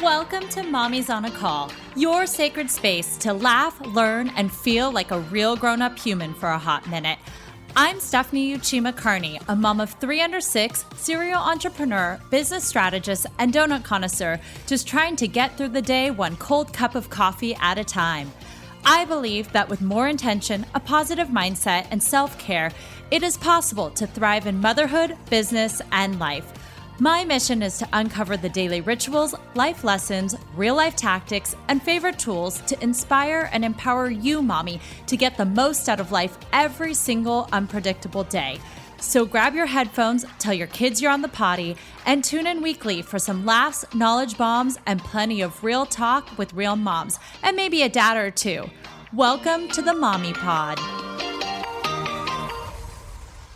Welcome to Mommy's on a Call, your sacred space to laugh, learn, and feel like a real grown-up human for a hot minute. I'm Stephanie Uchima Carney, a mom of 3 under 6, serial entrepreneur, business strategist, and donut connoisseur, just trying to get through the day one cold cup of coffee at a time. I believe that with more intention, a positive mindset, and self-care, it is possible to thrive in motherhood, business, and life. My mission is to uncover the daily rituals, life lessons, real-life tactics, and favorite tools to inspire and empower you, mommy, to get the most out of life every single unpredictable day. So grab your headphones, tell your kids you're on the potty, and tune in weekly for some laughs, knowledge bombs, and plenty of real talk with real moms, and maybe a dad or two. Welcome to the Mommy Pod.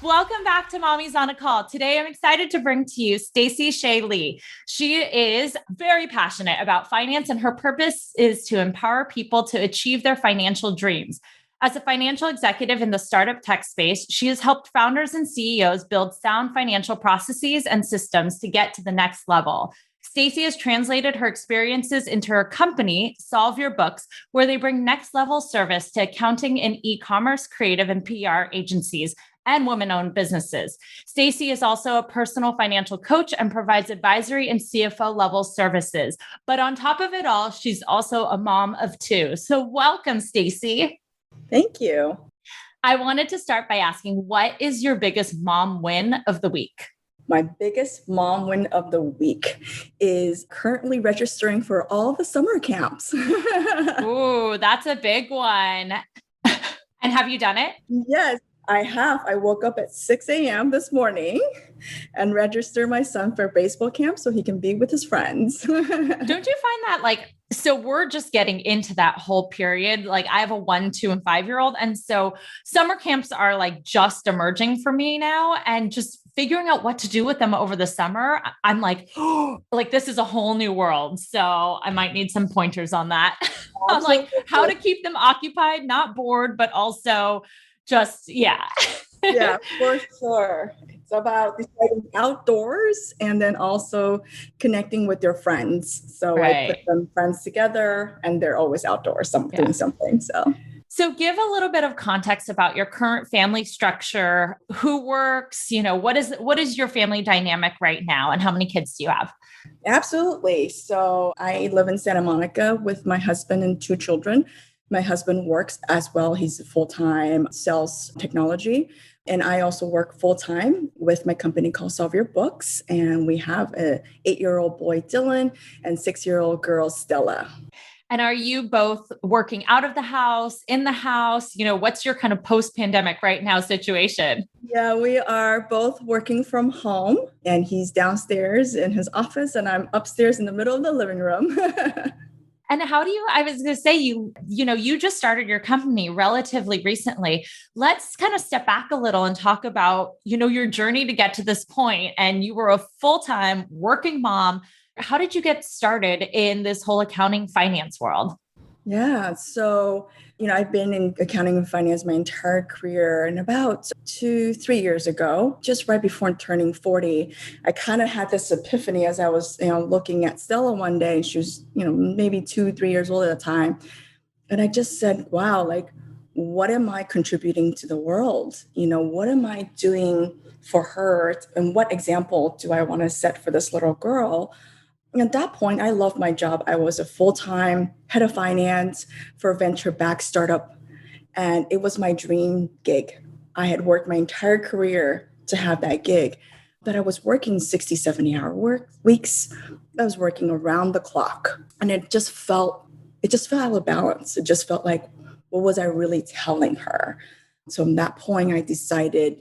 Welcome back to Mommy's on a Call. Today, I'm excited to bring to you Stacey Shieh Lee. She is very passionate about finance, and her purpose is to empower people to achieve their financial dreams. As a financial executive in the startup tech space, she has helped founders and CEOs build sound financial processes and systems to get to the next level. Stacey has translated her experiences into her company, Solve Your Books, where they bring next level service to accounting and e-commerce, creative and PR agencies, and women-owned businesses. Stacey is also a personal financial coach and provides advisory and CFO level services. But on top of it all, she's also a mom of 2. So welcome, Stacey. Thank you. I wanted to start by asking, what is your biggest mom win of the week? My biggest mom win of the week is currently registering for all the summer camps. Ooh, that's a big one. And have you done it? Yes, I have. I woke up at 6 a.m. this morning and registered my son for baseball camp so he can be with his friends. Don't you find that so we're just getting into that whole period. I have a 1, 2, and 5-year-old. And so summer camps are just emerging for me now, and just figuring out what to do with them over the summer. I'm this is a whole new world. So I might need some pointers on that. On how to keep them occupied, not bored, but also just, yeah. Yeah, for sure. It's about deciding outdoors and then also connecting with your friends. So I put them friends together and they're always outdoors, doing something. So give a little bit of context about your current family structure, who works, what is your family dynamic right now, and how many kids do you have? Absolutely. So I live in Santa Monica with my husband and 2 children. My husband works as well. He's full-time sales technology. And I also work full-time with my company called Solve Your Books. And we have an 8-year-old boy, Dylan, and 6-year-old girl, Stella. And are you both working out of the house, in the house? What's your kind of post-pandemic right now situation? Yeah, we are both working from home, and he's downstairs in his office and I'm upstairs in the middle of the living room. And I was going to say, you just started your company relatively recently. Let's kind of step back a little and talk about, your journey to get to this point. And you were a full-time working mom. How did you get started in this whole accounting finance world? Yeah. So, I've been in accounting and finance my entire career. And about 2-3 years ago, just right before turning 40, I kind of had this epiphany as I was, looking at Stella one day. She was, maybe 2-3 years old at the time. And I just said, wow, what am I contributing to the world? What am I doing for her? And what example do I want to set for this little girl? At that point, I loved my job. I was a full-time head of finance for a venture-backed startup, and it was my dream gig. I had worked my entire career to have that gig, but I was working 60, 70-hour work weeks. I was working around the clock, and it just felt out of balance. It just felt like, what was I really telling her? So from that point, I decided,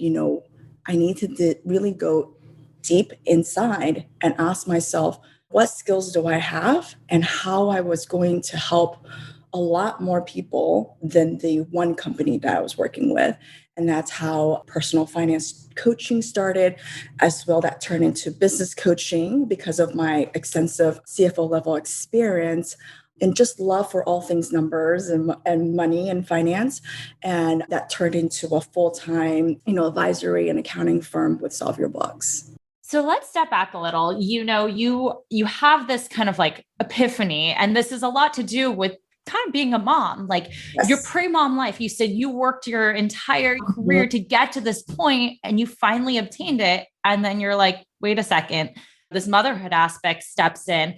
I need to really go deep inside and ask myself, what skills do I have and how I was going to help a lot more people than the one company that I was working with. And that's how personal finance coaching started, as well that turned into business coaching because of my extensive CFO level experience and just love for all things numbers and money and finance. And that turned into a full-time, advisory and accounting firm with Solve Your Books. So let's step back a little. You have this kind of like epiphany, and this is a lot to do with kind of being a mom, like your Yes. pre-mom life. You said you worked your entire career to get to this point and you finally obtained it. And then you're like, wait a second, this motherhood aspect steps in.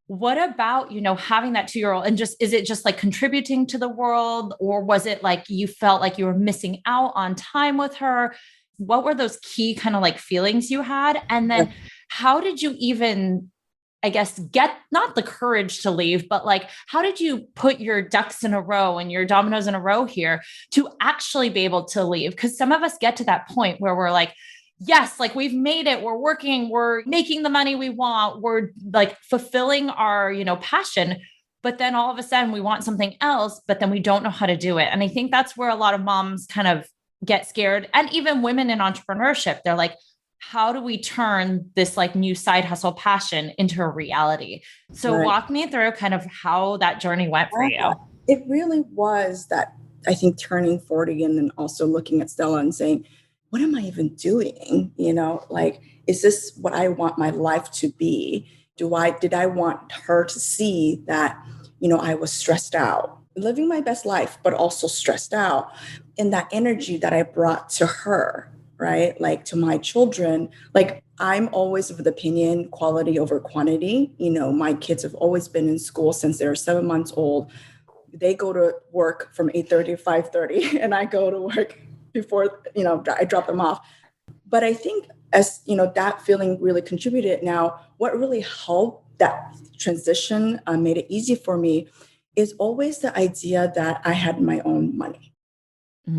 What about, having that 2-year old, and is it just like contributing to the world, or was it like you felt like you were missing out on time with her? What were those key kind of like feelings you had? And then how did you even, I guess, get not the courage to leave, but like, how did you put your ducks in a row and your dominoes in a row here to actually be able to leave? Because some of us get to that point where we're like, yes, like we've made it, we're working, we're making the money we want, we're like fulfilling our, passion. But then all of a sudden we want something else, but then we don't know how to do it. And I think that's where a lot of moms kind of get scared. And even women in entrepreneurship, they're like, how do we turn this like new side hustle passion into a reality? So walk me through kind of how that journey went for you. It really was that, I think, turning 40 and then also looking at Stella and saying, what am I even doing? Like, is this what I want my life to be? Did I want her to see that, I was stressed out, living my best life, but also stressed out, and that energy that I brought to her, right? Like to my children, like I'm always of the opinion, quality over quantity. My kids have always been in school since they're 7 months old. They go to work from 8:30 to 5:30 and I go to work before, I drop them off. But I think as, that feeling really contributed. Now, what really helped that transition, made it easy for me, is always the idea that I had my own money.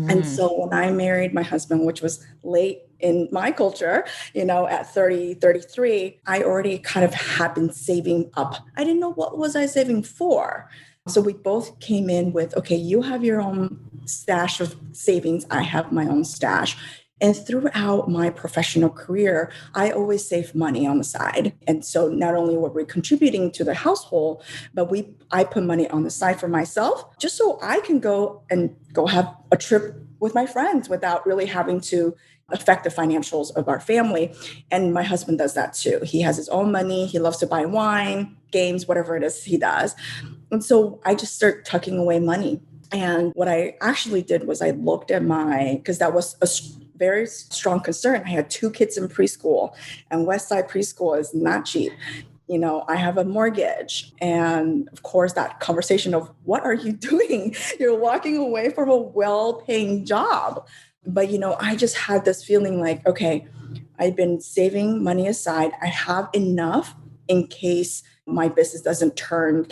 And so when I married my husband, which was late in my culture, at 30, 33, I already kind of had been saving up. I didn't know what was I saving for. So we both came in with, okay, you have your own stash of savings. I have my own stash. And throughout my professional career, I always saved money on the side. And so not only were we contributing to the household, but I put money on the side for myself just so I can go have a trip with my friends without really having to affect the financials of our family. And my husband does that too. He has his own money. He loves to buy wine, games, whatever it is he does. And so I just start tucking away money. And what I actually did was I looked at because that was a very strong concern. I had 2 kids in preschool, and Westside preschool is not cheap. I have a mortgage. And of course, that conversation of what are you doing? You're walking away from a well-paying job. But, I just had this feeling like, okay, I've been saving money aside. I have enough in case my business doesn't turn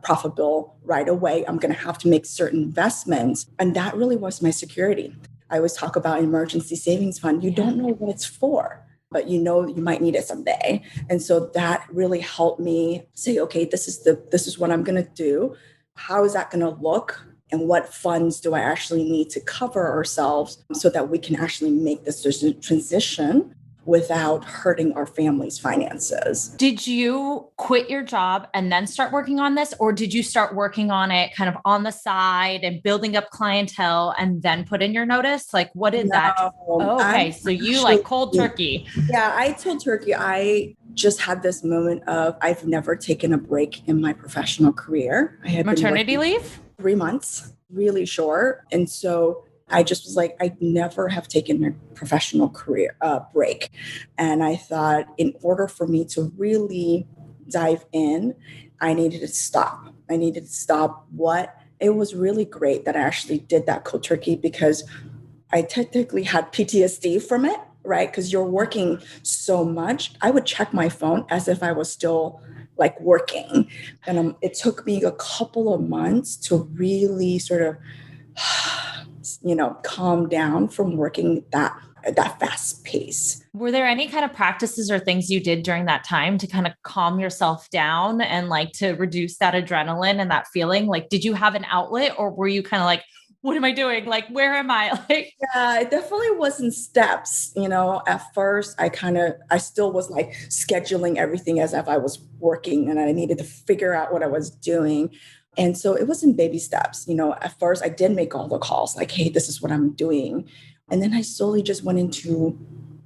profitable right away. I'm going to have to make certain investments. And that really was my security. I always talk about emergency savings fund. You don't know what it's for, but you might need it someday. And so that really helped me say, okay, this is what I'm going to do. How is that going to look? And what funds do I actually need to cover ourselves so that we can actually make this transition without hurting our family's finances? Did you quit your job and then start working on this? Or did you start working on it kind of on the side and building up clientele and then put in your notice? Like, what did that? Oh, okay. So you like cold turkey. Yeah, I told turkey. I just had this moment of I've never taken a break in my professional career. I had maternity leave? 3 months, really short. And so I just was like, I never have taken a professional career break. And I thought in order for me to really dive in, I needed to stop. It was really great that I actually did that cold turkey because I technically had PTSD from it, right? Because you're working so much. I would check my phone as if I was still like working. And it took me a couple of months to really sort of calm down from working at that fast pace. Were there any kind of practices or things you did during that time to kind of calm yourself down and like to reduce that adrenaline and that feeling? Like, did you have an outlet, or were you kind of like, what am I doing? Like, where am I? Like, yeah, it definitely was in steps. At first I still was like scheduling everything as if I was working and I needed to figure out what I was doing. And so it was in baby steps. At first I did make all the calls like, hey, this is what I'm doing. And then I slowly just went into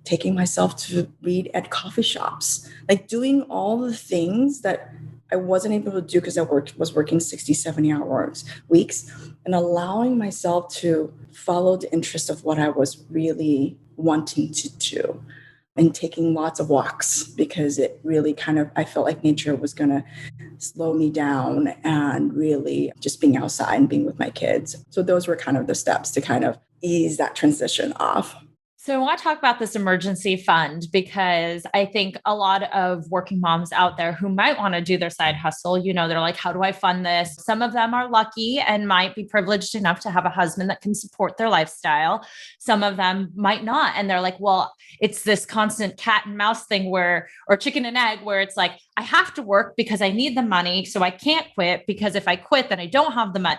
taking myself to read at coffee shops, like doing all the things that I wasn't able to do because was working 60, 70 hours weeks, and allowing myself to follow the interest of what I was really wanting to do, and taking lots of walks because it really I felt like nature was going to slow me down, and really just being outside and being with my kids. So those were kind of the steps to kind of ease that transition off. So I want to talk about this emergency fund, because I think a lot of working moms out there who might want to do their side hustle, they're like, how do I fund this? Some of them are lucky and might be privileged enough to have a husband that can support their lifestyle. Some of them might not. And they're like, well, it's this constant cat and mouse thing or chicken and egg, where it's like, I have to work because I need the money. So I can't quit, because if I quit, then I don't have the money.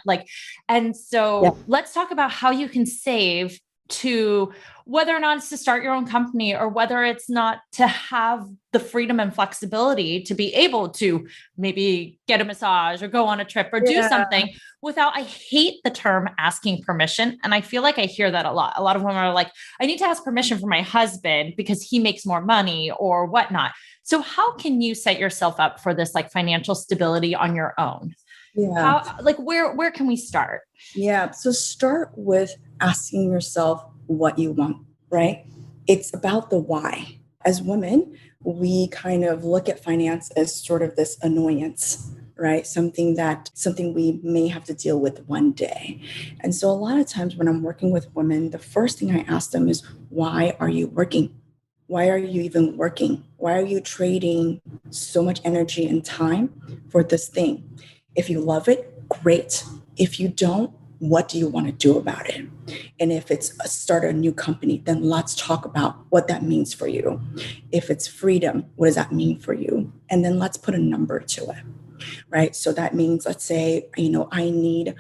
Let's talk about how you can save, to whether or not it's to start your own company, or whether it's not to have the freedom and flexibility to be able to maybe get a massage or go on a trip or do something without, I hate the term asking permission. And I feel like I hear that a lot. A lot of women are like, I need to ask permission from my husband because he makes more money or whatnot. So how can you set yourself up for this like financial stability on your own? Yeah. Where can we start? Yeah. So start with asking yourself what you want, right? It's about the why. As women, we kind of look at finance as sort of this annoyance, right? Something we may have to deal with one day. And so a lot of times when I'm working with women, the first thing I ask them is, why are you working? Why are you even working? Why are you trading so much energy and time for this thing? If you love it, great. If you don't, what do you want to do about it? And if it's start a new company, then let's talk about what that means for you. If it's freedom, what does that mean for you? And then let's put a number to it, right? So that means, let's say, I need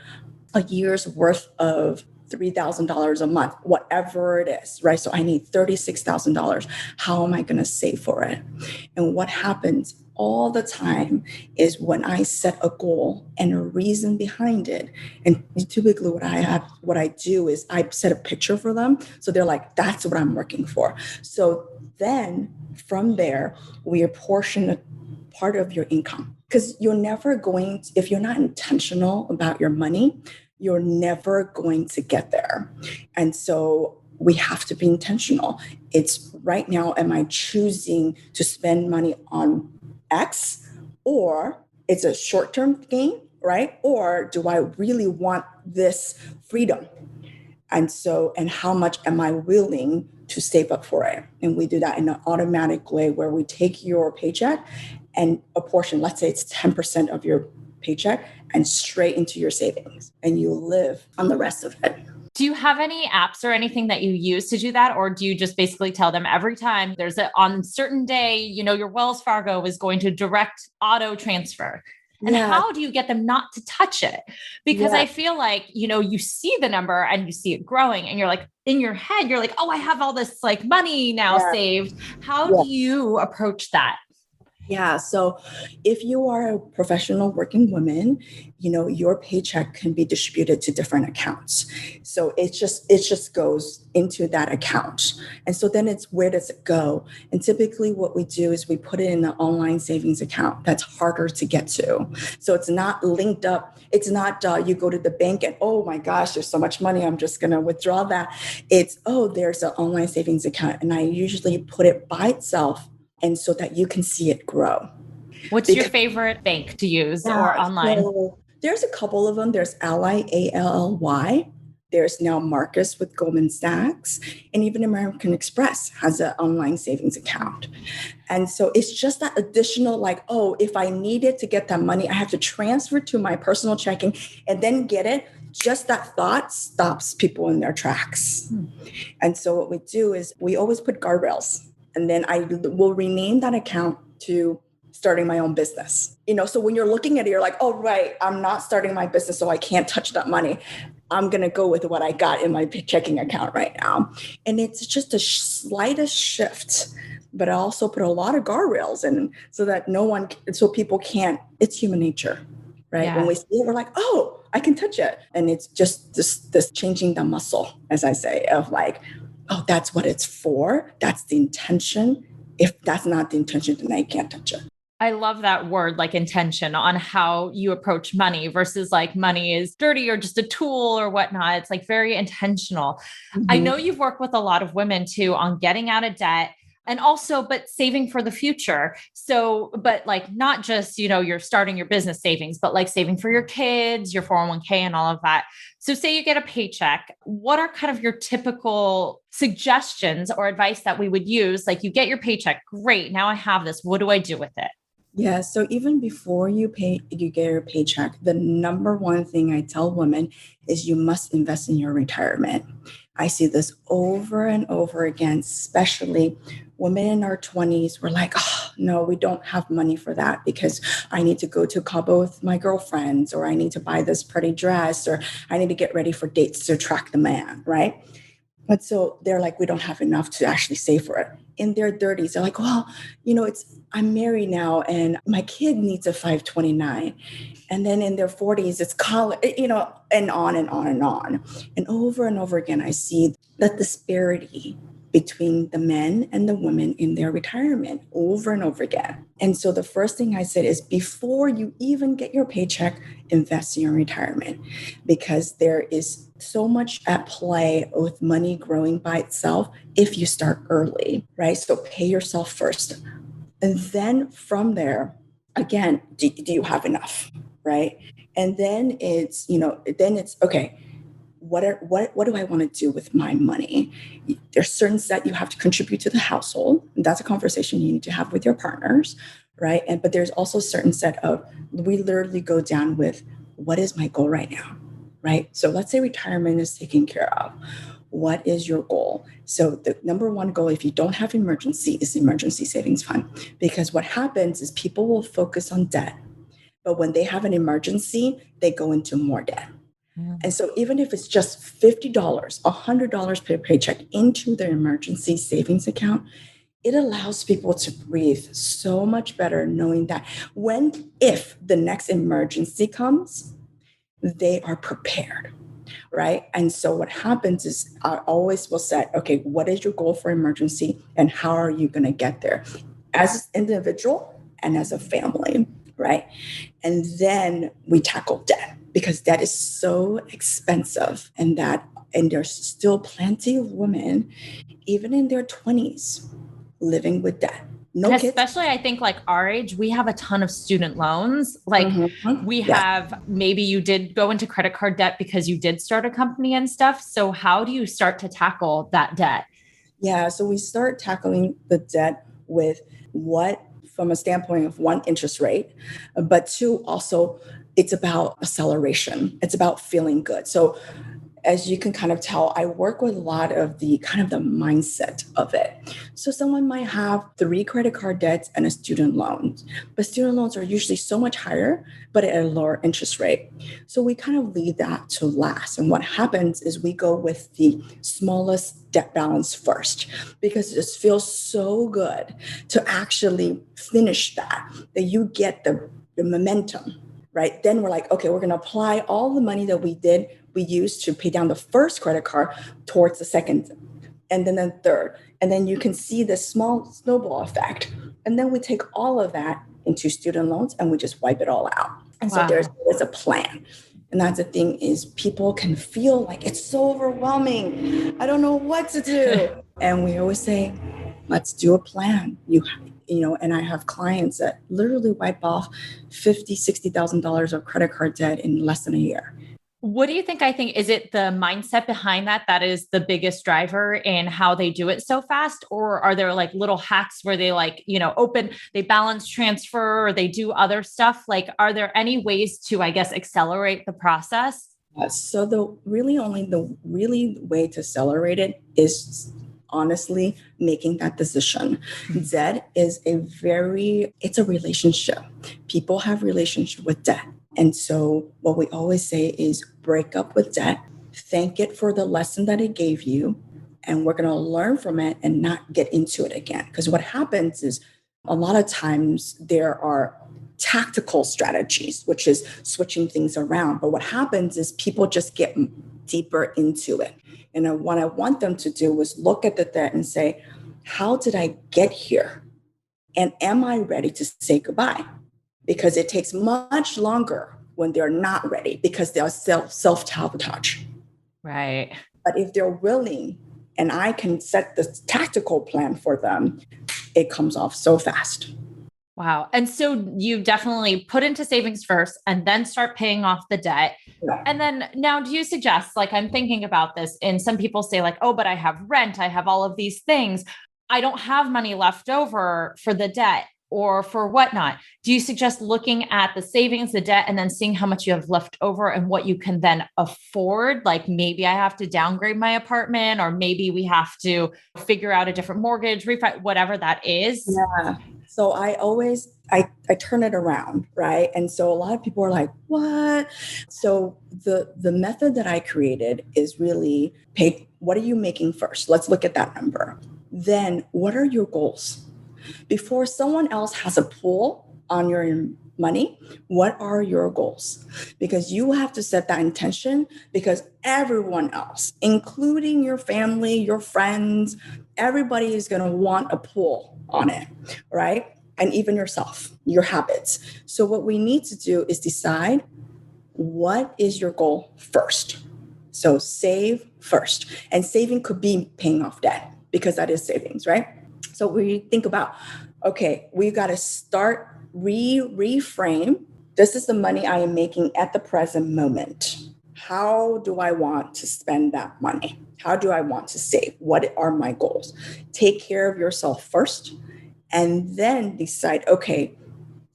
a year's worth of $3,000 a month, whatever it is, right? So I need $36,000. How am I going to save for it? And what happens all the time is when I set a goal and a reason behind it, and typically what I do is I set a picture for them. So they're like, that's what I'm working for. So then from there, we apportion a part of your income, because you're never going to, if you're not intentional about your money, you're never going to get there. And so we have to be intentional. It's right now, am I choosing to spend money on X, or it's a short-term gain, right? Or do I really want this freedom? And how much am I willing to save up for it? And we do that in an automatic way where we take your paycheck and a portion, let's say it's 10% of your paycheck, and straight into your savings, and you live on the rest of it. Do you have any apps or anything that you use to do that? Or do you just basically tell them every time on a certain day, your Wells Fargo is going to direct auto transfer? And how do you get them not to touch it? Because I feel like, you see the number and you see it growing, and you're like, in your head, you're like, oh, I have all this like money now saved. How do you approach that? Yeah. So if you are a professional working woman, your paycheck can be distributed to different accounts. So it just goes into that account. And so then it's, where does it go? And typically what we do is we put it in an online savings account that's harder to get to. So it's not linked up. It's not you go to the bank and, oh my gosh, there's so much money, I'm just going to withdraw that. It's, oh, there's an online savings account. And I usually put it by itself, and so that you can see it grow. What's your favorite bank to use or online? So there's a couple of them. There's Ally, ALLY. There's now Marcus with Goldman Sachs, and even American Express has an online savings account. And so it's just that additional, like, oh, if I needed to get that money, I have to transfer to my personal checking and then get it. Just that thought stops people in their tracks. And so what we do is we always put guardrails. And then I will rename that account to starting my own business. So when you're looking at it, you're like, oh, right, I'm not starting my business, so I can't touch that money. I'm going to go with what I got in my checking account right now. And it's just a slightest shift, but I also put a lot of guardrails in so that people can't, it's human nature, right? Yeah. When we see it, we're like, oh, I can touch it. And it's just this changing the muscle, as I say, of like, oh, that's what it's for. That's the intention. If that's not the intention, then I can't touch it. I love that word, like intention on how you approach money versus like money is dirty or just a tool or whatnot. It's like very intentional. I know you've worked with a lot of women too on getting out of debt and also, but saving for the future. So, but like not just, you're starting your business savings, but like saving for your kids, your 401k and all of that. So say you get a paycheck, what are kind of your typical suggestions or advice that we would use? Like you get your paycheck, great. Now I have this. What do I do with it? Yeah. So even before you get your paycheck, the number one thing I tell women is you must invest in your retirement. I see this over and over again, especially women in our 20s. We're like, oh, no, we don't have money for that because I need to go to Cabo with my girlfriends, or I need to buy this pretty dress, or I need to get ready for dates to attract the man, right? But so they're like, we don't have enough to actually save for it. In their 30s, they're like, well, I'm married now and my kid needs a 529. And then in their 40s, it's college, and on and on and on. And over again, I see that disparity between the men and the women in their retirement over and over again. And so the first thing I said is before you even get your paycheck, invest in your retirement, because there is so much at play with money growing by itself if you start early, right? So pay yourself first. And then from there, again, do you have enough, right? And then it's okay. What do I want to do with my money? There's certain set you have to contribute to the household. And that's a conversation you need to have with your partners, right? But there's also a certain set of, we literally go down with, what is my goal right now, right? So let's say retirement is taken care of. What is your goal? So the number one goal, if you don't have emergency, is the emergency savings fund. Because what happens is people will focus on debt, but when they have an emergency, they go into more debt. And so even if it's just $50, $100 per paycheck into their emergency savings account, it allows people to breathe so much better knowing that if the next emergency comes, they are prepared, right? And so what happens is I always will say, okay, what is your goal for emergency and how are you going to get there as an individual and as a family, right? And then we tackle debt, because debt is so expensive, and there's still plenty of women, even in their 20s, living with debt. No and kids. Especially, I think like our age, we have a ton of student loans. Like we have, maybe you did go into credit card debt because you did start a company and stuff. So how do you start to tackle that debt? Yeah. So we start tackling the debt with from a standpoint of one, interest rate, but two, also it's about acceleration. It's about feeling good. So as you can kind of tell, I work with a lot of the mindset of it. So someone might have 3 credit card debts and a student loan, but student loans are usually so much higher, but at a lower interest rate. So we kind of leave that to last. And what happens is we go with the smallest debt balance first, because it just feels so good to actually finish that you get the momentum, right? Then we're like, okay, we're going to apply all the money that we used to pay down the first credit card towards the second, and then the third. And then you can see the small snowball effect. And then we take all of that into student loans and we just wipe it all out. And so there's always a plan. And that's the thing, is people can feel like it's so overwhelming. I don't know what to do. And we always say, let's do a plan. And I have clients that literally wipe off $50,000, $60,000 of credit card debt in less than a year. What do you think? Is it the mindset behind that is the biggest driver in how they do it so fast? Or are there like little hacks where they they balance transfer, or they do other stuff? Like, are there any ways to, accelerate the process? So the really way to accelerate it is honestly making that decision. Debt is it's a relationship. People have relationship with debt. And so what we always say is break up with debt, thank it for the lesson that it gave you, and we're going to learn from it and not get into it again. Because what happens is a lot of times there are tactical strategies, which is switching things around. But what happens is people just get deeper into it. And what I want them to do was look at the debt and say, how did I get here? And am I ready to say goodbye? Because it takes much longer when they're not ready because they're self-sabotage. Right. But if they're willing and I can set the tactical plan for them, it comes off so fast. Wow. And so you definitely put into savings first and then start paying off the debt. Yeah. And then now do you suggest, like, I'm thinking about this and some people say like, oh, but I have rent, I have all of these things. I don't have money left over for the debt or for whatnot. Do you suggest looking at the savings, the debt, and then seeing how much you have left over and what you can then afford? Like maybe I have to downgrade my apartment, or maybe we have to figure out a different mortgage, refi, whatever that is. Yeah. So I turn it around, right? And so a lot of people are like, what? So the method that I created is really what are you making first? Let's look at that number. Then what are your goals? Before someone else has a pull on your money, what are your goals? Because you have to set that intention, because everyone else, including your family, your friends, everybody is going to want a pull on it, right? And even yourself, your habits. So what we need to do is decide what is your goal first. So save first. And saving could be paying off debt, because that is savings, right? So we think about, okay, we got to start reframe. This is the money I am making at the present moment. How do I want to spend that money? How do I want to save? What are my goals? Take care of yourself first, and then decide, okay,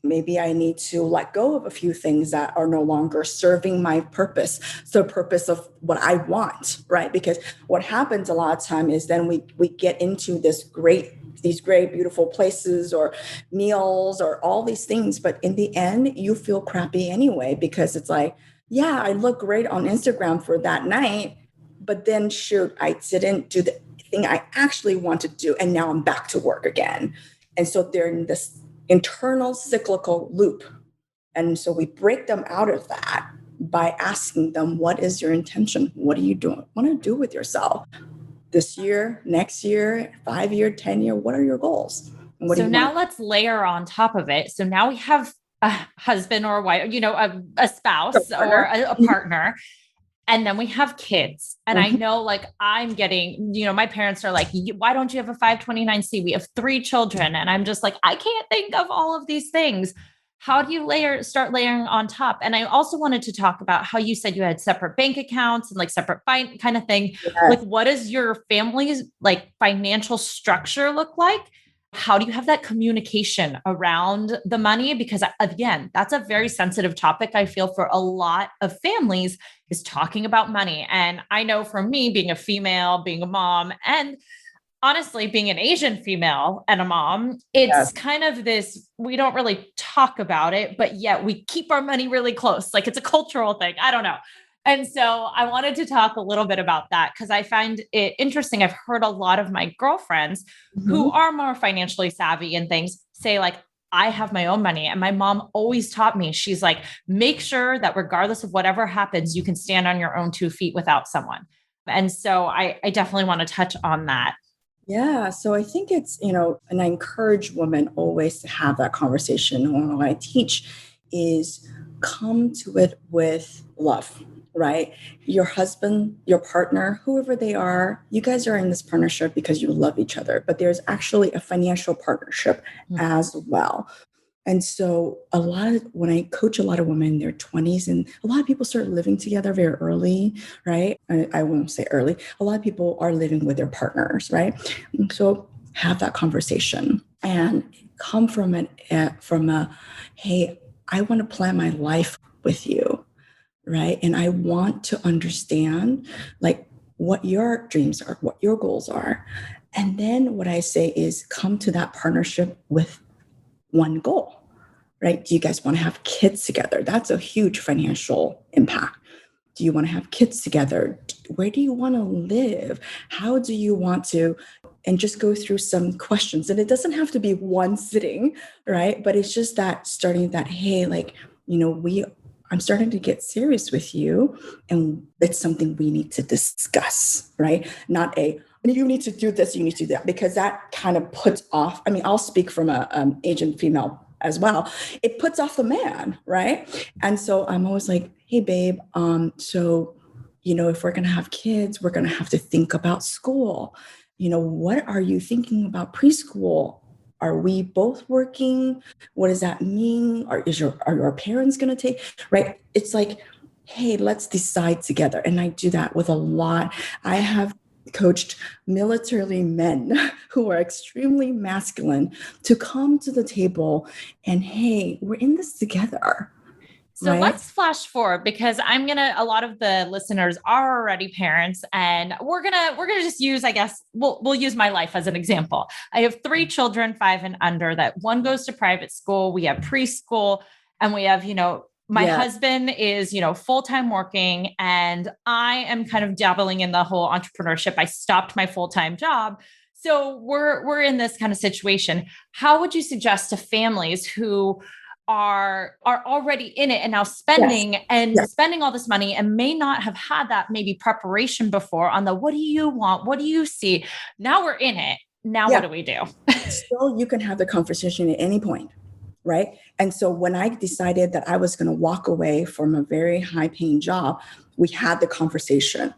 maybe I need to let go of a few things that are no longer serving my purpose, the purpose of what I want, right? Because what happens a lot of time is then we get into these great, beautiful places or meals or all these things. But in the end, you feel crappy anyway, because it's like, yeah, I look great on Instagram for that night, but then shoot, I didn't do the thing I actually want to do. And now I'm back to work again. And so they're in this internal cyclical loop. And so we break them out of that by asking them, what is your intention? What are you doing? Want to do with yourself this year, next year, 5 year, 10 year? What are your goals? And what So do you now want? let's layer on top of it. So now we have a husband or a wife, a spouse or a partner. And then we have kids. And I know, like, I'm getting, my parents are like, why don't you have a 529C? We have 3 children. And I'm just like, I can't think of all of these things. How do you start layering on top? And I also wanted to talk about how you said you had separate bank accounts and like separate kind of thing. Like, Yes. what does your family's like financial structure look like? How do you have that communication around the money? Because again, that's a very sensitive topic. I feel for a lot of families is talking about money. And I know for me, being a female, being a mom, and honestly, being an Asian female and a mom, it's Yes. kind of this, we don't really talk about it, but yet we keep our money really close. Like it's a cultural thing. I don't know. And so I wanted to talk a little bit about that because I find it interesting. I've heard a lot of my girlfriends who Mhm. are more financially savvy and things say like, I have my own money. And my mom always taught me, she's like, make sure that regardless of whatever happens, you can stand on your own 2 feet without someone. And so I definitely want to touch on that. Yeah. So I think it's, and I encourage women always to have that conversation. What I teach is come to it with love, right? Your husband, your partner, whoever they are, you guys are in this partnership because you love each other, but there's actually a financial partnership as well. And so when I coach a lot of women in their 20s, and a lot of people start living together very early, right? I won't say early. A lot of people are living with their partners, right? And so have that conversation and come from hey, I want to plan my life with you, right? And I want to understand like what your dreams are, what your goals are. And then what I say is come to that partnership with one goal, right? Do you guys want to have kids together? That's a huge financial impact. Do you want to have kids together? Where do you want to live? How do you want to? And just go through some questions. And it doesn't have to be one sitting, right? But it's just that starting that, hey, like, we I'm starting to get serious with you, and it's something we need to discuss, right? Not a, you need to do this, you need to do that, because that kind of puts off. I mean, I'll speak from a Asian female as well. It puts off the man, right? And so I'm always like, hey, babe, so, if we're going to have kids, we're going to have to think about school. What are you thinking about preschool? Are we both working? What does that mean? Are your parents going to take, right? It's like, hey, let's decide together. And I do that with a lot. I have coached military men who are extremely masculine to come to the table and, hey, we're in this together. So let's flash forward, because a lot of the listeners are already parents, and we're going to just use, I guess, we'll use my life as an example. I have 3 children, 5 and under, that one goes to private school. We have preschool, and we have, my husband is, full-time working, and I am kind of dabbling in the whole entrepreneurship. I stopped my full-time job. So we're in this kind of situation. How would you suggest to families who are already in it and now spending spending all this money and may not have had that maybe preparation before on the, what do you want? What do you see? Now we're in it. Now what do we do? So you can have the conversation at any point, right? And so when I decided that I was going to walk away from a very high paying job, we had the conversation.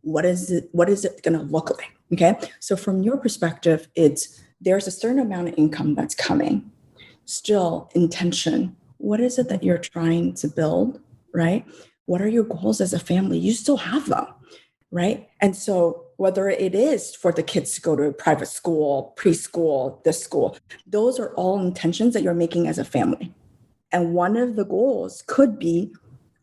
What is it going to look like? Okay. So from your perspective, there's a certain amount of income that's coming. Still, intention. What is it that you're trying to build, right? What are your goals as a family? You still have them, right? And so whether it is for the kids to go to a private school, preschool, this school, those are all intentions that you're making as a family. And one of the goals could be,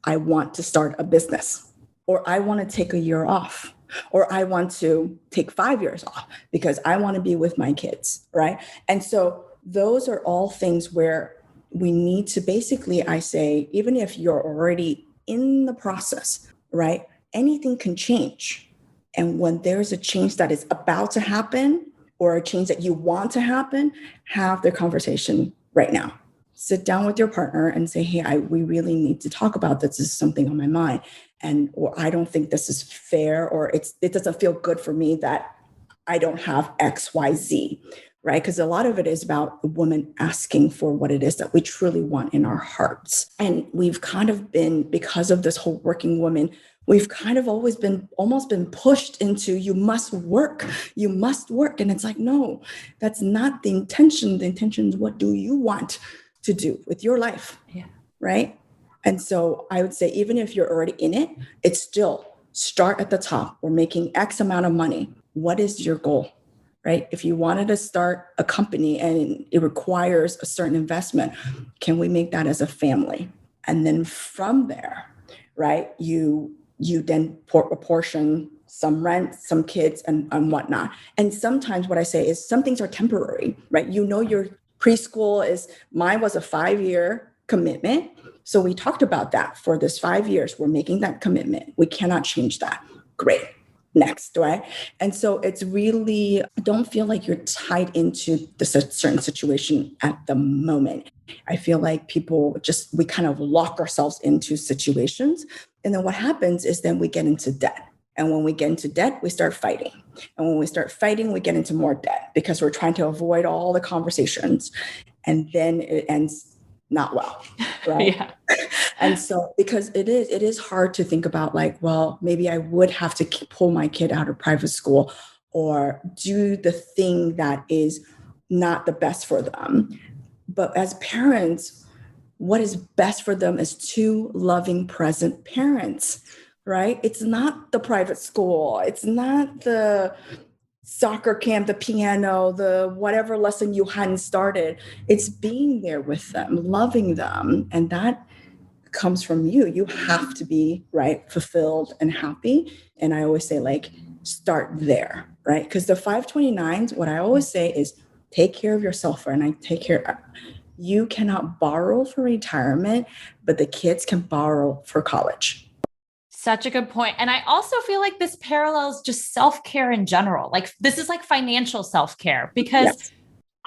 I want to start a business, or I want to take a year off, or I want to take 5 years off because I want to be with my kids, right? And so those are all things where we need to basically, I say, even if you're already in the process, right? Anything can change. And when there's a change that is about to happen, or a change that you want to happen, have the conversation right now. Sit down with your partner and say, hey, we really need to talk about this. This is something on my mind. Or I don't think this is fair, or it doesn't feel good for me that I don't have X, Y, Z. Right? Because a lot of it is about a woman asking for what it is that we truly want in our hearts. And we've kind of been, because of this whole working woman, we've kind of almost been pushed into, you must work. And it's like, no, that's not the intention. The intention is, what do you want to do with your life? Yeah. Right? And so I would say, even if you're already in it, it's still start at the top. We're making X amount of money. What is your goal? Right? If you wanted to start a company and it requires a certain investment, can we make that as a family? And then from there, right, you then apportion some rent, some kids, and whatnot. And sometimes what I say is, some things are temporary, right? Your preschool mine was a 5-year commitment. So we talked about that for this 5 years. We're making that commitment. We cannot change that. Great. Next, right? And so it's really, don't feel like you're tied into this certain situation at the moment. I feel like we kind of lock ourselves into situations. And then what happens is then we get into debt. And when we get into debt, we start fighting. And when we start fighting, we get into more debt because we're trying to avoid all the conversations. And then it ends not well, right? Yeah. And so, because it is hard to think about, like, well, maybe I would have to pull my kid out of private school or do the thing that is not the best for them. But as parents, what is best for them is 2 loving, present parents, right? It's not the private school. It's not the soccer camp, the piano, the whatever lesson you hadn't started. It's being there with them, loving them. And that comes from you. You have to be, right, fulfilled and happy. And I always say, like, start there, right? Because the 529s, what I always say is, take care of yourself. And I take care. You cannot borrow for retirement, but the kids can borrow for college. Such a good point. And I also feel like this parallels just self-care in general. Like, this is like financial self-care, because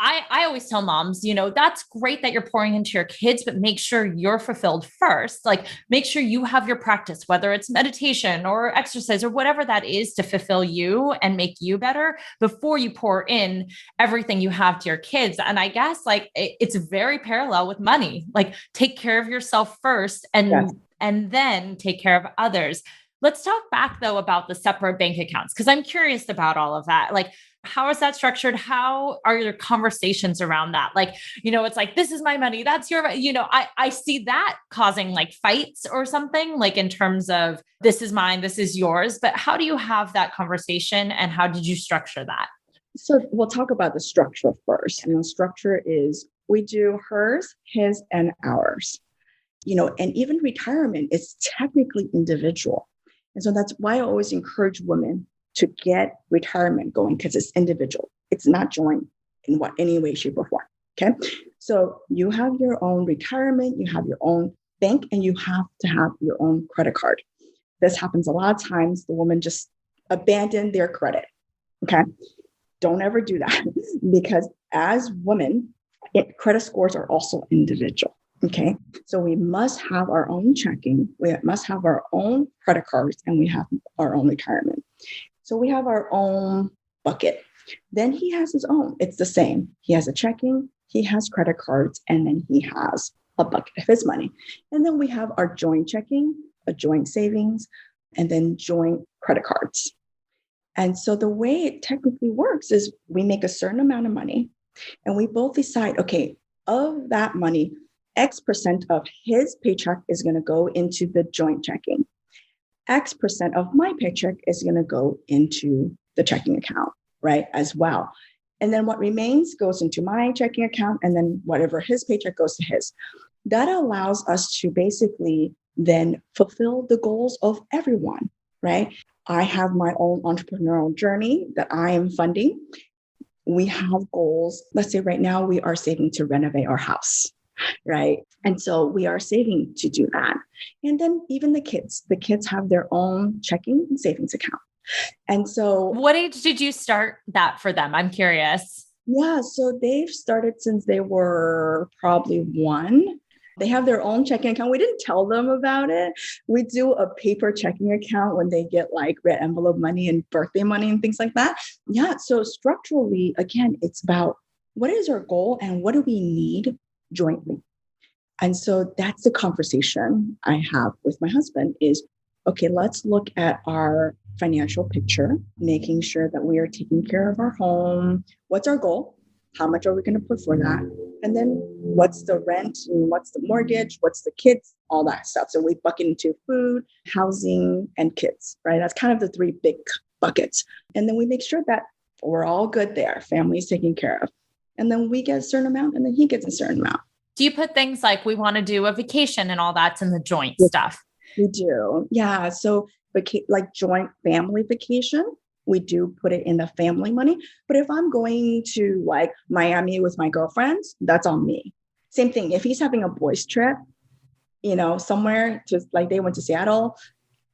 I always tell moms, that's great that you're pouring into your kids, but make sure you're fulfilled first. Like make sure you have your practice, whether it's meditation or exercise or whatever that is to fulfill you and make you better before you pour in everything you have to your kids. And I guess like it's very parallel with money, like take care of yourself first and then take care of others. Let's talk back though about the separate bank accounts, because I'm curious about all of that. Like, how is that structured? How are your conversations around that? Like, it's like, this is my money. That's your, I see that causing like fights or something like in terms of this is mine, this is yours. But how do you have that conversation and how did you structure that? So we'll talk about the structure first. And the structure is we do hers, his, and ours. And even retirement is technically individual. And so that's why I always encourage women to get retirement going, because it's individual. It's not joint in any way, shape, or form. Okay. So you have your own retirement, you have your own bank, and you have to have your own credit card. This happens a lot of times. The women just abandon their credit. Okay. Don't ever do that because as women, credit scores are also individual. Okay. So we must have our own checking. We must have our own credit cards and we have our own retirement. So we have our own bucket. Then he has his own. It's the same. He has a checking, he has credit cards, and then he has a bucket of his money. And then we have our joint checking, a joint savings, and then joint credit cards. And so the way it technically works is we make a certain amount of money and we both decide, okay, of that money, X% of his paycheck is going to go into the joint checking. X% of my paycheck is going to go into the checking account, right? As well. And then what remains goes into my checking account, and then whatever his paycheck goes to his. That allows us to basically then fulfill the goals of everyone, right? I have my own entrepreneurial journey that I am funding. We have goals. Let's say right now we are saving to renovate our house, right? And so we are saving to do that. And then even the kids have their own checking and savings account. And so what age did you start that for them? I'm curious. Yeah, so they've started since they were probably 1. They have their own checking account. We didn't tell them about it. We do a paper checking account when they get like red envelope money and birthday money and things like that. Yeah, so structurally, again, it's about what is our goal and what do we need jointly. And so that's the conversation I have with my husband is, okay, let's look at our financial picture, making sure that we are taking care of our home. What's our goal? How much are we going to put for that? And then what's the rent and what's the mortgage? What's the kids? All that stuff. So we bucket into food, housing, and kids, right? That's kind of the 3 big buckets. And then we make sure that we're all good there. Family is taken care of. And then we get a certain amount and then he gets a certain amount. Do you put things like we want to do a vacation and all that's in the joint stuff? We do. Yeah. So like joint family vacation, we do put it in the family money. But if I'm going to like Miami with my girlfriends, that's on me. Same thing. If he's having a boys trip, somewhere just like they went to Seattle,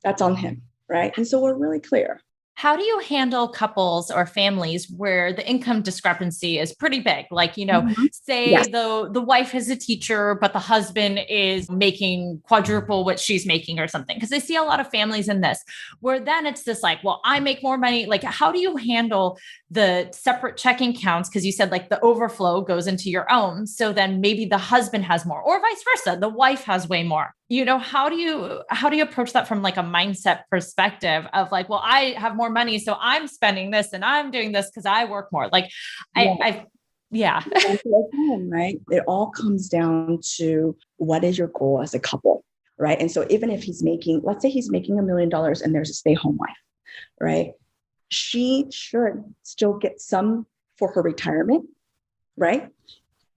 that's on him. Right. And so we're really clear. How do you handle couples or families where the income discrepancy is pretty big? Like, say Yes. the wife is a teacher, but the husband is making quadruple what she's making or something. Because I see a lot of families in this where then it's this like, well, I make more money. Like, how do you handle the separate checking accounts? Because you said like the overflow goes into your own. So then maybe the husband has more or vice versa. The wife has way more. How do you approach that from like a mindset perspective of like, well, I have more money, so I'm spending this and I'm doing this because I work more. Like, yeah. Again, right? It all comes down to what is your goal as a couple, right? And so even if let's say he's making $1 million and there's a stay-home wife, right? She should still get some for her retirement, right?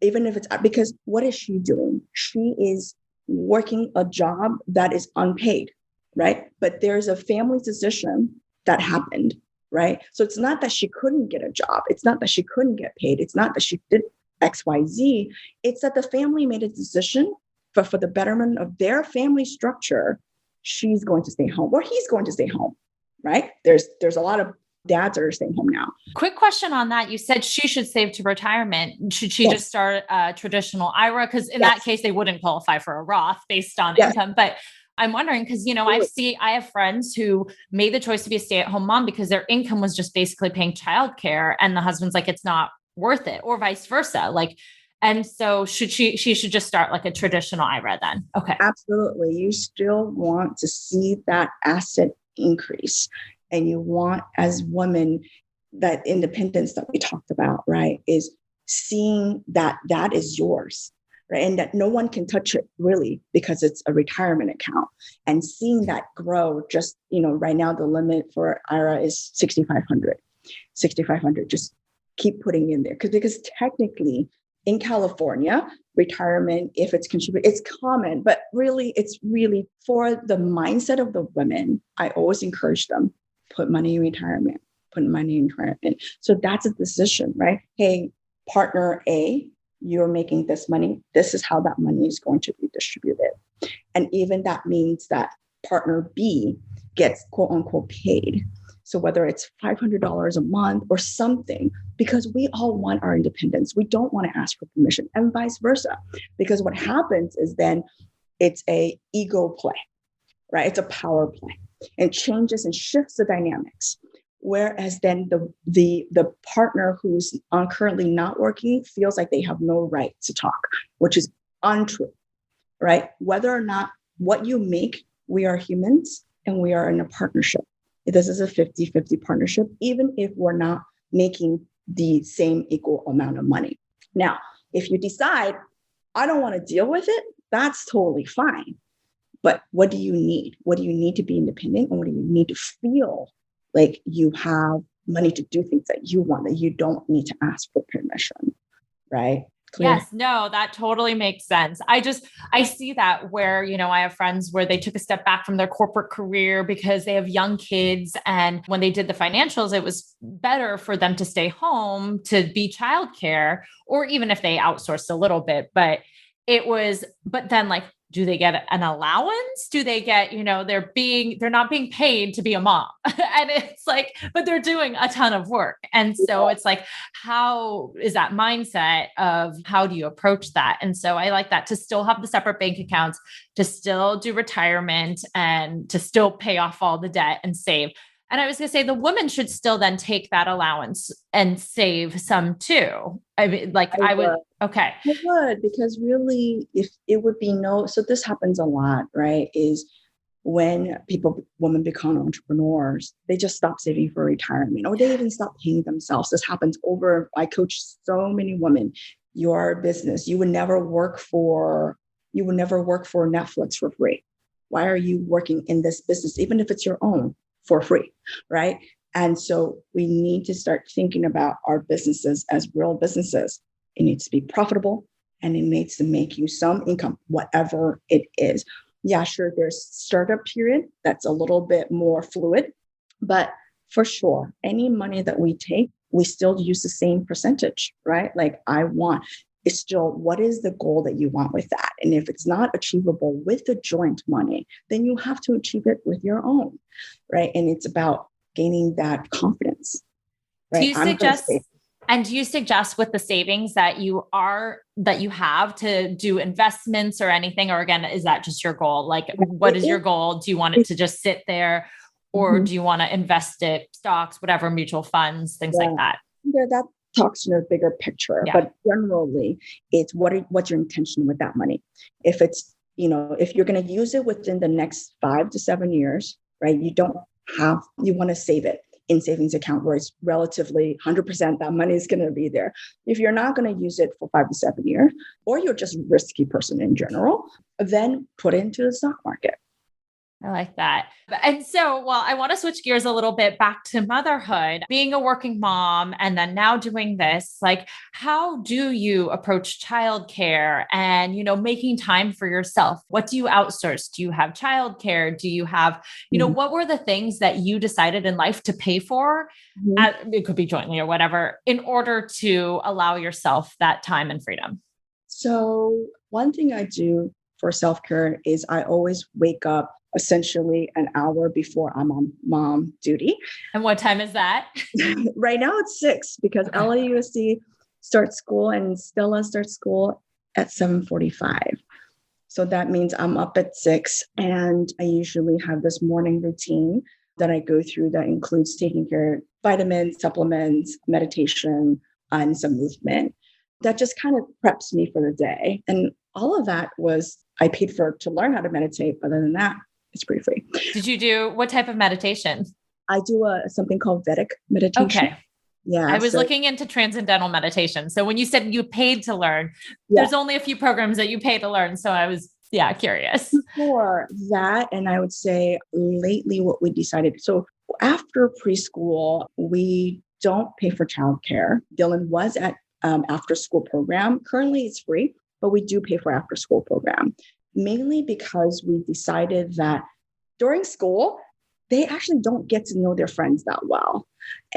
Even if it's because what is she doing? She is working a job that is unpaid, right? But there's a family decision that happened, right? So it's not that she couldn't get a job. It's not that she couldn't get paid. It's not that she did X, Y, Z. It's that the family made a decision for the betterment of their family structure. She's going to stay home or he's going to stay home, right? There's a lot of Dads are staying home now. Quick question on that. You said she should save to retirement. Should she just start a traditional IRA? Because in that case, they wouldn't qualify for a Roth based on income. But I'm wondering, because, I have friends who made the choice to be a stay-at-home mom because their income was just basically paying childcare, and the husband's like, it's not worth it, or vice versa. And so she should just start like a traditional IRA then. Okay. Absolutely. You still want to see that asset increase. And you want, as women, that independence that we talked about, right, is seeing that that is yours, right? And that no one can touch it really because it's a retirement account, and seeing that grow. Just, right now the limit for IRA is 6,500, just keep putting in there. Because technically in California, retirement, if it's contributed, it's common, but really, it's really for the mindset of the women. I always encourage them, put money in retirement. So that's a decision, right? Hey, partner A, you're making this money. This is how that money is going to be distributed. And even that means that partner B gets quote unquote paid. So whether it's $500 a month or something, because we all want our independence. We don't want to ask for permission, and vice versa. Because what happens is then it's a ego play, right? It's a power play, and changes and shifts the dynamics. Whereas then the partner who's currently not working feels like they have no right to talk, which is untrue, right? Whether or not what you make, we are humans and we are in a partnership. This is a 50-50 partnership, even if we're not making the same equal amount of money. Now, if you decide, I don't want to deal with it, that's totally fine. But what do you need? What do you need to be independent? And what do you need to feel like you have money to do things that you want, that you don't need to ask for permission, right? Clear? Yes, no, that totally makes sense. I see that where, I have friends where they took a step back from their corporate career because they have young kids. And when they did the financials, it was better for them to stay home to be childcare, or even if they outsourced a little bit, but then do they get an allowance? Do they get, they're not being paid to be a mom. And it's like, but they're doing a ton of work. And so it's like, how is that mindset of how do you approach that? And so I like that, to still have the separate bank accounts, to still do retirement, and to still pay off all the debt and save. And I was going to say the woman should still then take that allowance and save some too. I mean, I would. Okay. I would, because really, if it would be so this happens a lot, right? Is when women become entrepreneurs, they just stop saving for retirement, or they even stop paying themselves. This happens I coach so many women. Your business, you would never work for Netflix for free. Why are you working in this business, even if it's your own, for free, right? And so we need to start thinking about our businesses as real businesses. It needs to be profitable, and it needs to make you some income, whatever it is. Yeah, sure, there's startup period that's a little bit more fluid, but for sure, any money that we take, we still use the same percentage, right? It's still, what is the goal that you want with that? And if it's not achievable with the joint money, then you have to achieve it with your own, right? And it's about gaining that confidence, right? Do you suggest with the savings that you have to do investments or anything? Or again, is that just your goal? What is your goal? Do you want it to just sit there, or do you want to invest it, stocks, whatever, mutual funds, things like that? Yeah, that talks in a bigger picture, but generally it's what's your intention with that money? If it's, if you're going to use it within the next 5 to 7 years, right? You want to save it in savings account where it's relatively 100% that money is going to be there. If you're not going to use it for 5 to 7 years, or you're just a risky person in general, then put it into the stock market. I like that. And so, I want to switch gears a little bit back to motherhood, being a working mom, and then now doing this. How do you approach childcare and, making time for yourself? What do you outsource? Do you have childcare? Do you have, what were the things that you decided in life to pay for? It could be jointly or whatever, in order to allow yourself that time and freedom. So one thing I do for self-care is I always wake up essentially an hour before I'm on mom duty. And what time is that? Right now it's 6 because Okay. LAUSD starts school and Stella starts school at 7:45. So that means I'm up at 6 and I usually have this morning routine that I go through that includes taking care of vitamins, supplements, meditation, and some movement. That just kind of preps me for the day. And all of that was, I paid for to learn how to meditate. Other than that, it's pretty free. Did you do what type of meditation? I do something called Vedic meditation. Okay. Yeah. I was looking into transcendental meditation. So when you said you paid to learn, Yeah. there's only a few programs that you pay to learn. So I was, curious. For that, and I would say lately what we decided. So after preschool, we don't pay for childcare. Dylan was at after school program. Currently it's free, but we do pay for after school program, mainly because we decided that during school, they actually don't get to know their friends that well.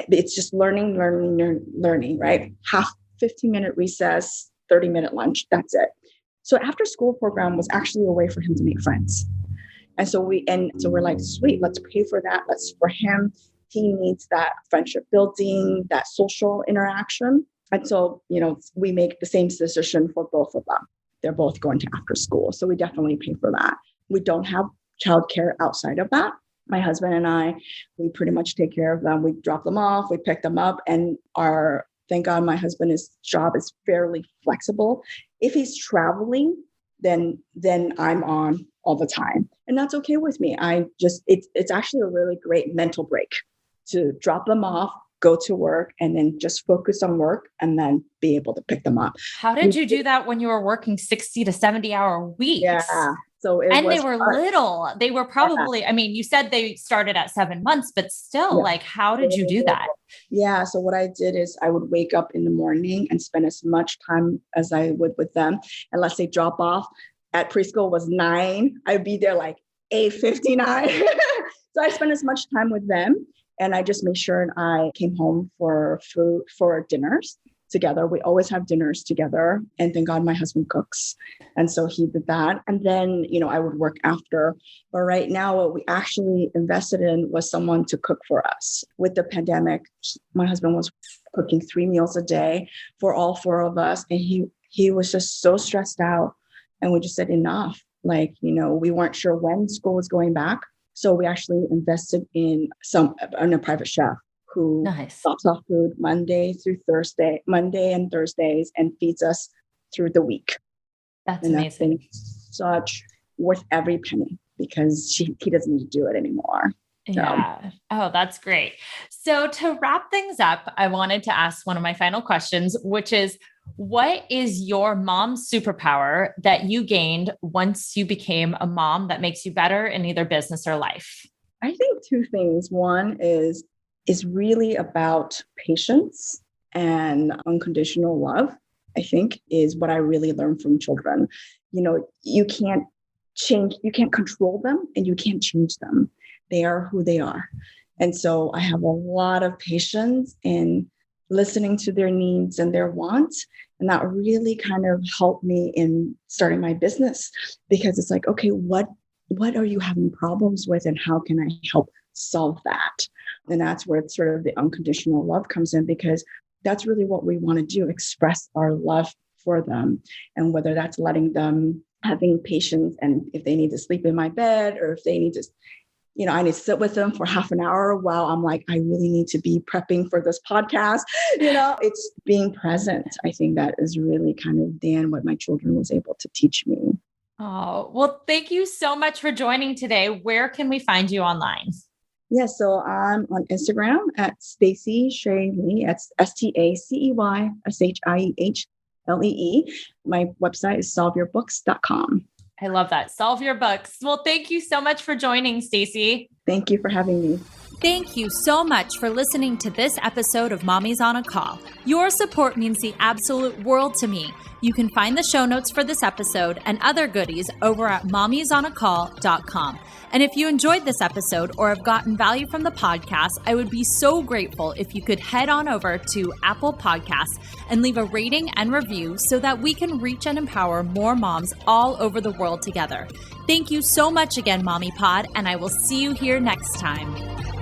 It's just learning, right? 15-minute recess, 30-minute lunch. That's it. So after school program was actually a way for him to make friends. And so we're like, sweet, let's pay for that. Let's for him. He needs that friendship building, that social interaction. And so, we make the same decision for both of them. They're both going to after school. So we definitely pay for that. We don't have childcare outside of that. My husband and I, we pretty much take care of them. We drop them off, we pick them up, and thank God my husband's job is fairly flexible. If he's traveling, then I'm on all the time. And that's okay with me. It's actually a really great mental break to drop them off, go to work, and then just focus on work and then be able to pick them up. How did you do that when you were working 60 to 70-hour weeks? Yeah. So they were little. They were probably, you said they started at 7 months, but still, how did you do that? Yeah. So what I did is I would wake up in the morning and spend as much time as I would with them. And let's say drop off at preschool was 9. I'd be there like 8:59. So I spent as much time with them. And I just made sure I came home for food, for dinners together. We always have dinners together. And thank God my husband cooks. And so he did that. And then, I would work after. But right now, what we actually invested in was someone to cook for us. With the pandemic, my husband was cooking 3 meals a day for all 4 of us. And he was just so stressed out. And we just said, enough. We weren't sure when school was going back. So we actually invested in a private chef who drops off food Monday and Thursdays, and feeds us through the week. That's amazing. That's such worth every penny because he doesn't need to do it anymore. Yeah. Oh, that's great. So to wrap things up, I wanted to ask one of my final questions, which is, what is your mom's superpower that you gained once you became a mom that makes you better in either business or life? I think 2 things. One is really about patience and unconditional love, I think, is what I really learned from children. You can't control them and you can't change them. They are who they are. And so I have a lot of patience in listening to their needs and their wants. And that really kind of helped me in starting my business, because it's like, okay, what are you having problems with and how can I help solve that? And that's where sort of the unconditional love comes in, because that's really what we want to do, express our love for them. And whether that's letting them, having patience, and if they need to sleep in my bed, or if they need to, I need to sit with them for half an hour while I'm like, I really need to be prepping for this podcast. It's being present. I think that is really kind of, Dan, what my children was able to teach me. Oh, well, thank you so much for joining today. Where can we find you online? Yeah, so I'm on Instagram at Stacey Shieh Lee. That's STACEYSHIEHLEE. My website is solveyourbooks.com. I love that. Solve your books. Well, thank you so much for joining, Stacey. Thank you for having me. Thank you so much for listening to this episode of Mommy's on a Call. Your support means the absolute world to me. You can find the show notes for this episode and other goodies over at mommysonacall.com. And if you enjoyed this episode or have gotten value from the podcast, I would be so grateful if you could head on over to Apple Podcasts and leave a rating and review so that we can reach and empower more moms all over the world together. Thank you so much again, Mommy Pod, and I will see you here next time.